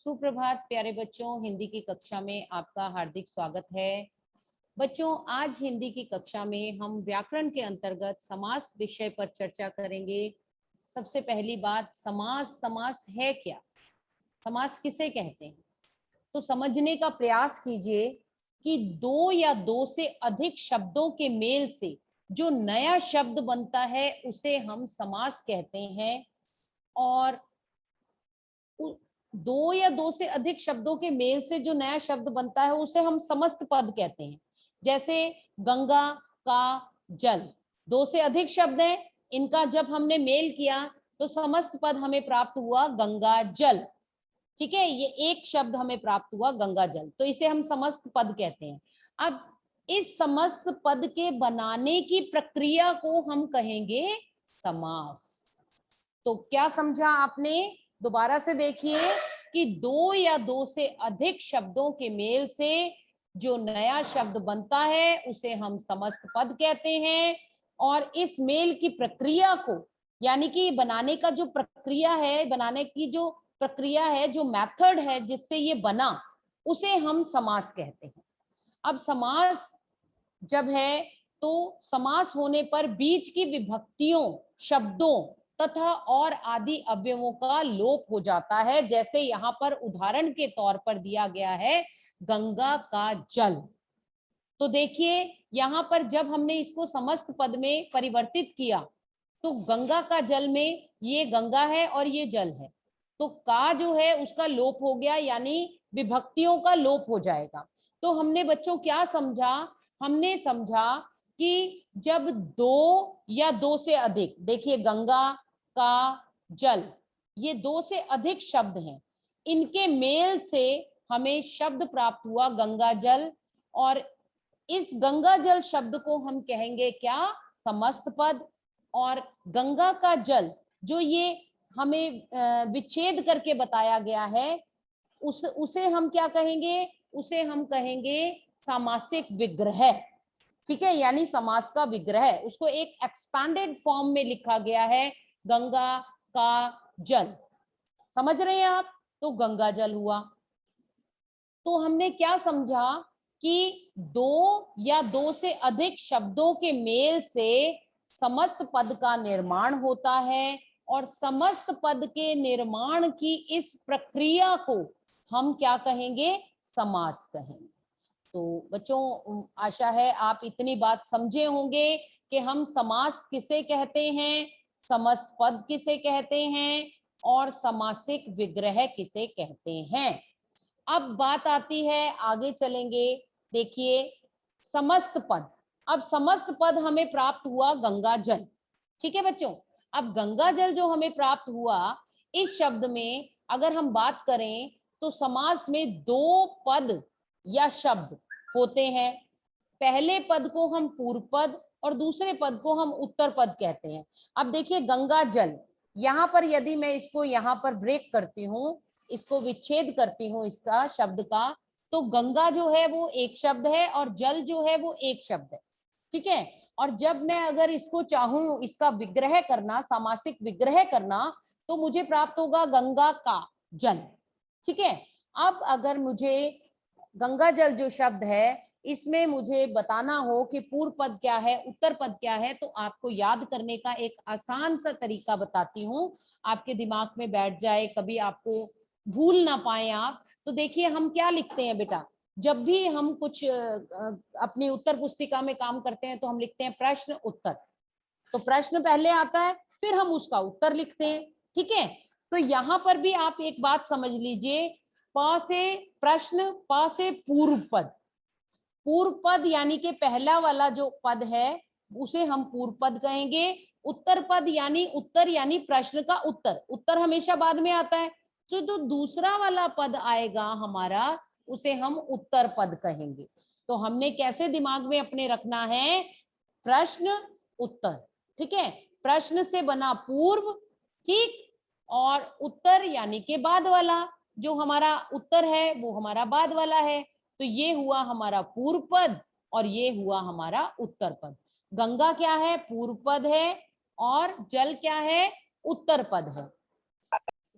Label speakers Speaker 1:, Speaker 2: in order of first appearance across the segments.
Speaker 1: सुप्रभात प्यारे बच्चों, हिंदी की कक्षा में आपका हार्दिक स्वागत है। बच्चों, आज हिंदी की कक्षा में हम व्याकरण के अंतर्गत समास विषय पर चर्चा करेंगे। सबसे पहली बात, समास समास है क्या, समास किसे कहते हैं, तो समझने का प्रयास कीजिए कि दो या दो से अधिक शब्दों के मेल से जो नया शब्द बनता है उसे हम समास कहते हैं। और दो या दो से अधिक शब्दों के मेल से जो नया शब्द बनता है उसे हम समस्त पद कहते हैं। जैसे गंगा का जल, दो से अधिक शब्द हैं, इनका जब हमने मेल किया तो समस्त पद हमें प्राप्त हुआ गंगा जल। ठीक है, ये एक शब्द हमें प्राप्त हुआ गंगा जल, तो इसे हम समस्त पद कहते हैं। अब इस समस्त पद के बनाने की प्रक्रिया को हम कहेंगे समास। तो क्या समझा आपने? दोबारा से देखिए कि दो या दो से अधिक शब्दों के मेल से जो नया शब्द बनता है उसे हम समस्त पद कहते हैं। और इस मेल की प्रक्रिया को, यानी कि बनाने का जो प्रक्रिया है, बनाने की जो प्रक्रिया है, जो मेथड है जिससे ये बना, उसे हम समास कहते हैं। अब समास जब है तो समास होने पर बीच की विभक्तियों, शब्दों तथा और आदि अवयवों का लोप हो जाता है। जैसे यहाँ पर उदाहरण के तौर पर दिया गया है गंगा का जल। तो देखिए यहाँ पर जब हमने इसको समस्त पद में परिवर्तित किया तो गंगा का जल में ये गंगा है और ये जल है, तो का जो है उसका लोप हो गया, यानी विभक्तियों का लोप हो जाएगा। तो हमने बच्चों क्या समझा? हमने समझा कि जब दो या दो से अधिक, देखिए गंगा का जल, ये दो से अधिक शब्द हैं, इनके मेल से हमें शब्द प्राप्त हुआ गंगा जल। और इस गंगा जल शब्द को हम कहेंगे क्या? समस्त पद। और गंगा का जल जो ये हमें विच्छेद करके बताया गया है उसे हम क्या कहेंगे? उसे हम कहेंगे सामासिक विग्रह। ठीक है, यानी समास का विग्रह, उसको एक एक्सपैंडेड फॉर्म में लिखा गया है गंगा का जल। समझ रहे हैं आप? तो गंगा जल हुआ। तो हमने क्या समझा कि दो या दो से अधिक शब्दों के मेल से समस्त पद का निर्माण होता है, और समस्त पद के निर्माण की इस प्रक्रिया को हम क्या कहेंगे? समास कहेंगे। तो बच्चों, आशा है आप इतनी बात समझे होंगे कि हम समास किसे कहते हैं, समस्त पद किसे कहते हैं, और समासिक विग्रह किसे कहते हैं। अब बात आती है, आगे चलेंगे। देखिए समस्त पद, अब समस्त पद हमें प्राप्त हुआ गंगा जल। ठीक है बच्चों, अब गंगा जल जो हमें प्राप्त हुआ, इस शब्द में अगर हम बात करें तो समास में दो पद या शब्द होते हैं। पहले पद को हम पूर्व पद और दूसरे पद को हम उत्तर पद कहते हैं। अब देखिए गंगा जल, यहाँ पर यदि मैं इसको यहाँ पर ब्रेक करती हूँ, इसको विच्छेद करती हूँ इसका शब्द का, तो गंगा जो है वो एक शब्द है और जल जो है वो एक शब्द है। ठीक है, और जब मैं अगर इसको चाहूं इसका विग्रह करना, सामासिक विग्रह करना, तो मुझे प्राप्त होगा गंगा का जल। ठीक है, अब अगर मुझे गंगा जल जो शब्द है इसमें मुझे बताना हो कि पूर्व पद क्या है, उत्तर पद क्या है, तो आपको याद करने का एक आसान सा तरीका बताती हूँ, आपके दिमाग में बैठ जाए, कभी आपको भूल ना पाए आप। तो देखिए हम क्या लिखते हैं बेटा, जब भी हम कुछ अपनी उत्तर पुस्तिका में काम करते हैं तो हम लिखते हैं प्रश्न उत्तर। तो प्रश्न पहले आता है, फिर हम उसका उत्तर लिखते हैं। ठीक है, तो यहाँ पर भी आप एक बात समझ लीजिए, प से प्रश्न, प से पूर्व पद। पूर्व पद यानी कि पहला वाला जो पद है उसे हम पूर्व पद कहेंगे। उत्तर पद यानी उत्तर, यानी प्रश्न का उत्तर, उत्तर हमेशा बाद में आता है, तो जो दूसरा वाला पद आएगा हमारा उसे हम उत्तर पद कहेंगे। तो हमने कैसे दिमाग में अपने रखना है? प्रश्न उत्तर। ठीक है, प्रश्न से बना पूर्व, ठीक, और उत्तर यानी के बाद वाला, जो हमारा उत्तर है वो हमारा बाद वाला है। तो ये हुआ हमारा पूर्व पद और ये हुआ हमारा उत्तर पद। गंगा क्या है? पूर्व पद है, और जल क्या है? उत्तर पद है।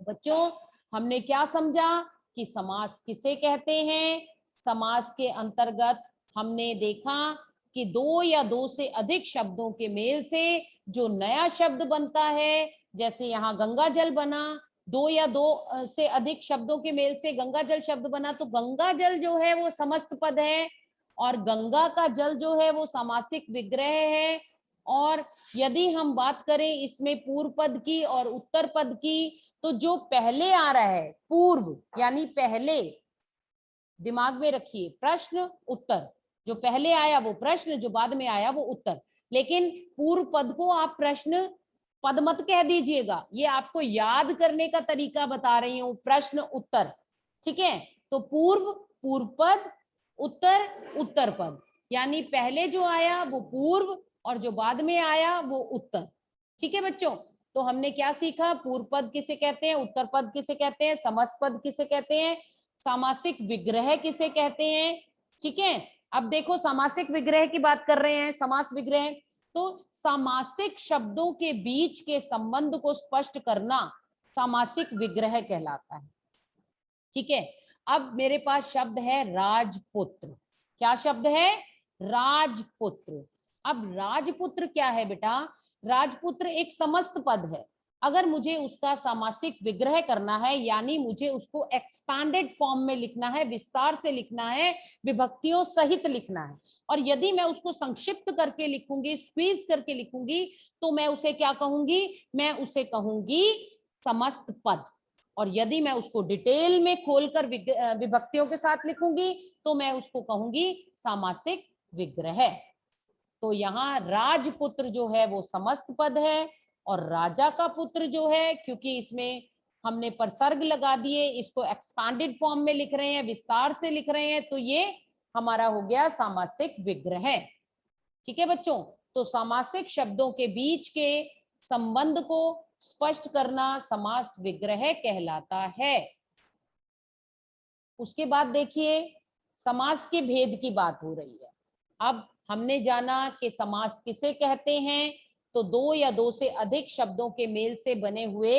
Speaker 1: बच्चों हमने क्या समझा कि समास किसे कहते हैं। समास के अंतर्गत हमने देखा कि दो या दो से अधिक शब्दों के मेल से जो नया शब्द बनता है, जैसे यहाँ गंगा जल बना, दो या दो से अधिक शब्दों के मेल से गंगा जल शब्द बना, तो गंगा जल जो है वो समस्त पद है और गंगा का जल जो है वो सामासिक विग्रह है। और यदि हम बात करें इसमें पूर्व पद की और उत्तर पद की, तो जो पहले आ रहा है पूर्व यानी पहले, दिमाग में रखिए, प्रश्न उत्तर, जो पहले आया वो प्रश्न, जो बाद में आया वो उत्तर। लेकिन पूर्व पद को आप प्रश्न पद मत कह दीजिएगा, ये आपको याद करने का तरीका बता रही हूं, प्रश्न उत्तर, ठीक है। तो पूर्व पूर्व पद, उत्तर उत्तर पद, यानी पहले जो आया वो पूर्व और जो बाद में आया वो उत्तर, ठीक है बच्चों। तो हमने क्या सीखा, पूर्व पद किसे कहते हैं, उत्तर पद किसे कहते हैं, समस्त पद किसे कहते हैं, सामासिक विग्रह किसे कहते हैं, ठीक है। अब देखो सामासिक विग्रह की बात कर रहे हैं, समास विग्रह, तो सामासिक शब्दों के बीच के संबंध को स्पष्ट करना सामासिक विग्रह कहलाता है, ठीक है। अब मेरे पास शब्द है राजपुत्र, क्या शब्द है, राजपुत्र। अब राजपुत्र क्या है बेटा, राजपुत्र एक समस्त पद है। अगर मुझे उसका सामासिक विग्रह करना है, यानी मुझे उसको एक्सपैंडेड फॉर्म में लिखना है, विस्तार से लिखना है, विभक्तियों सहित लिखना है, और यदि मैं उसको संक्षिप्त करके लिखूंगी, स्क्वीज करके लिखूंगी, तो मैं उसे क्या कहूंगी, मैं उसे कहूंगी समस्त पद। और यदि मैं उसको डिटेल में खोलकर विभक्तियों के साथ लिखूंगी, तो मैं उसको कहूंगी सामासिक विग्रह। तो यहाँ राजपुत्र जो है वो समस्त पद है, और राजा का पुत्र जो है, क्योंकि इसमें हमने परसर्ग लगा दिए, इसको एक्सपैंडेड फॉर्म में लिख रहे हैं, विस्तार से लिख रहे हैं, तो ये हमारा हो गया सामासिक विग्रह, ठीक है बच्चों। तो सामासिक शब्दों के बीच के संबंध को स्पष्ट करना समास विग्रह कहलाता है। उसके बाद देखिए समास के भेद की बात हो रही है। अब हमने जाना कि समास किसे कहते हैं, तो दो या दो से अधिक शब्दों के मेल से बने हुए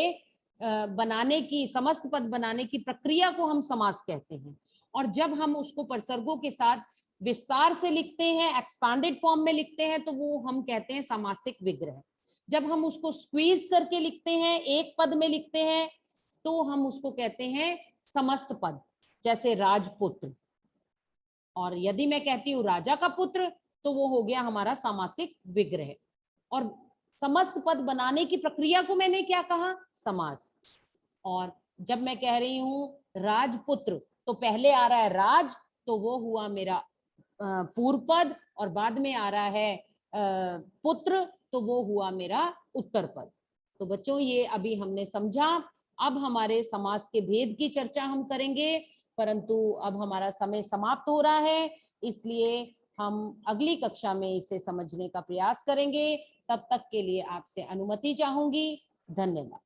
Speaker 1: बनाने की, समस्त पद बनाने की प्रक्रिया को हम समास कहते हैं। और जब हम उसको परसर्गों के साथ विस्तार से लिखते हैं, एक्सपैंडेड फॉर्म में लिखते हैं, तो वो हम कहते हैं सामासिक विग्रह। जब हम उसको स्क्वीज करके लिखते हैं, एक पद में लिखते हैं, तो हम उसको कहते हैं समस्त पद, जैसे राजपुत्र। और यदि मैं कहती हूँ राजा का पुत्र, तो वो हो गया हमारा सामासिक विग्रह। और समस्त पद बनाने की प्रक्रिया को मैंने क्या कहा, समास। और जब मैं कह रही हूँ राजपुत्र, तो पहले आ रहा है राज, तो वो हुआ मेरा पूर्व पद, और बाद में आ रहा है पुत्र, तो वो हुआ मेरा उत्तर पद। तो बच्चों ये अभी हमने समझा। अब हमारे समास के भेद की चर्चा हम करेंगे, परंतु अब हमारा समय समाप्त हो रहा है, इसलिए हम अगली कक्षा में इसे समझने का प्रयास करेंगे। तब तक के लिए आपसे अनुमति चाहूंगी। धन्यवाद।